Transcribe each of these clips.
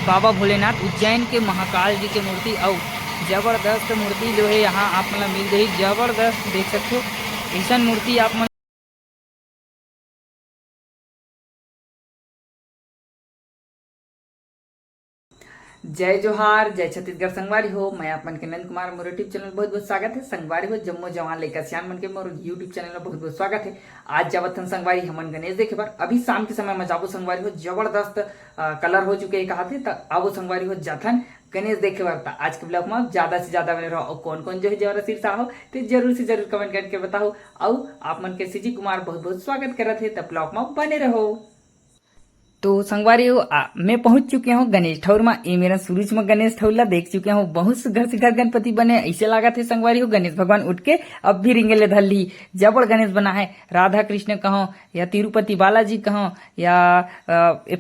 बाबा भोलेनाथ उज्जैन के महाकाल जी की मूर्ति और जबरदस्त मूर्ति जो है यहाँ आप मतलब मिल गई। जबरदस्त देख सकते हो ऐसा मूर्ति आप जय जोहार जय छत्तीसगढ़ संगवारी हो। मैं अपन के नंद कुमार मोर यूट्यूब चैनल बहुत बहुत स्वागत है। संगवारी हो जम्मो जवान लेकर सियान मन के मोर यूट्यूब चैनल में बहुत बहुत स्वागत है। आज जावत हन संगवारी हमन गणेश देखे बार अभी शाम के समय में जाबो संगवारी हो। जबरदस्त कलर हो चुके कहा थे तो अब संगवारी हो जाथन गणेश देखे बार। आज के ब्लॉग में ज्यादा से ज्यादा बने रहो। कौन कौन जो है जरा शीर्षा हो तो जरूर से जरूर कमेंट करके बताओ। और आप मन के सीजी कुमार बहुत बहुत स्वागत करत है। तब ब्लॉग में बने रहो। तो संगवारी हो मैं पहुंच चुके हूँ गणेश ठौर में। ये मेरा सूरज में गणेश ठौर देख चुके हूँ। बहुत से घर गणपति बने ऐसे लगा थे संगवारी हो। गणेश भगवान उठ के अब भी रिंगेले धर ली। जबड़ गणेश बना है। राधा कृष्ण कहो या तिरुपति बालाजी कहो या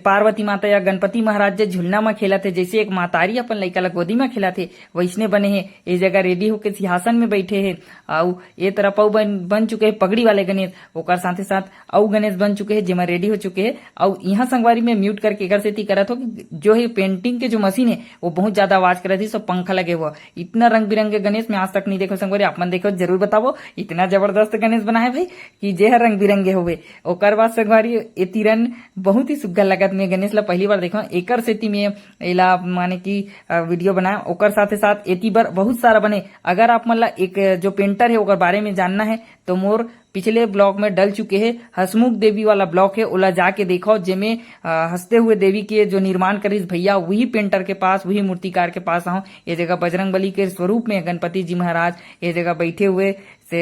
पार्वती माता या गणपति महाराज जो झुलना में खेला थे, जैसे एक मातारी अपन लड़का ला गोदी में खेला थे वैसने बने हैं। ये जगह रेडी होकर सिंहासन में बैठे हैं। और ये तरफ बन चुके हैं पगड़ी वाले गणेश। ओकर साथ साथ और गणेश बन चुके हैं जिसमें रेडी हो चुके हैं। और यहाँ संगवारी में म्यूट करके एक से करत हो कि जो है पेंटिंग के जो मशीन है वो बहुत ज्यादा आवाज कर रही थी। सब पंखा लगे हुआ। इतना रंग बिरंगे गणेश में आज तक नहीं देखो संगवारी। आप मन देखो जरूर बताओ। इतना जबरदस्त गणेश बना है भाई कि जे है रंग बिरंगे हुए। ओकर बाद संगवारी ये तिरन बहुत ही सुग्घर लगत में गणेश ला पहली बार देखो। एकर सेती में एला माने की वीडियो बनाया। ओकर साथे साथ एती बार बहुत सारा बने। अगर आप मतलब एक जो पेंटर है ओकर बारे में जानना है तो मोर पिछले ब्लॉग में डल चुके हैं। हसमुख देवी वाला ब्लॉग है ओला जाके देखो, जेमे हंसते हुए देवी के जो निर्माण करीस भैया वही पेंटर के पास वही मूर्तिकार के पास आओ। ये जगह बजरंग बली के स्वरूप में गणपति जी महाराज ये जगह बैठे हुए से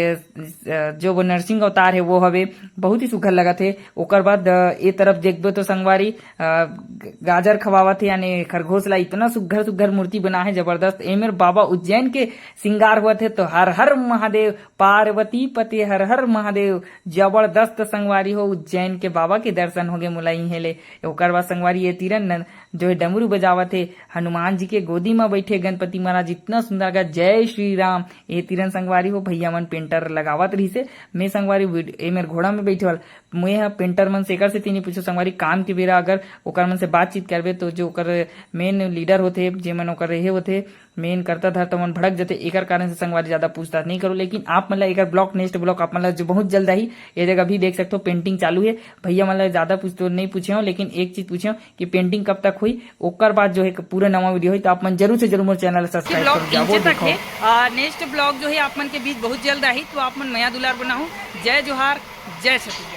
जो वो नरसिंह अवतार है वो हवे। बहुत ही सुघर लगा थे। ओकर बाद ये तरफ देखबो तो संगवारी गाजर खवावत है यानी खरगोश ला। इतना सुघर मूर्ति बना है जबरदस्त। एमेर बाबा उज्जैन के श्रृंगार हुआ थे। तो हर हर महादेव पार्वती पति हर हर महादेव। जबरदस्त संगवारी हो उज्जैन के बाबा के दर्शन हो गए मुलाई हेले। ओकर बाद संगवारी ये तीरन जो है डमरू बजावत है। हनुमान जी के गोदी में बैठे गणपति महाराज इतना सुंदर लगा। जय श्री राम। ये तीरन संगवारी हो भैया मन पेंटर लगावत रही से। मैं संगवारी मेरे घोड़ा में बैठे वाल मैं पेंटर मन से से तीन पूछो संगवारी काम के बेरा अगर ओकर मन से बातचीत करबे तो जो ओकर मेन लीडर होते जे मन ओकर रहे होते मेन करता था तो मन भड़क जाते। एकर कारण से संगवारी ज्यादा पूछताछ नहीं करो। लेकिन आप मतलब एक ब्लॉक नेक्स्ट ब्लॉक आप मतलब जो बहुत जल्द आई ये जगह भी देख सकते हो। पेंटिंग चालू है भैया मतलब ज्यादा पूछ तो नहीं पूछे हो, लेकिन एक चीज पूछे हो कि पेंटिंग कब तक हुई। ओकर बाद जो है पूरा नवा वीडियो हुई तो आप मन जरूर से जरूर मोर चैनल सब्सक्राइब करो। नेक्स्ट ब्लॉग जो है आप मन के बीच बहुत जल्द आई तो आप मन नया दुलार बनाऊ। जय जोहार जय छत्तीसगढ़।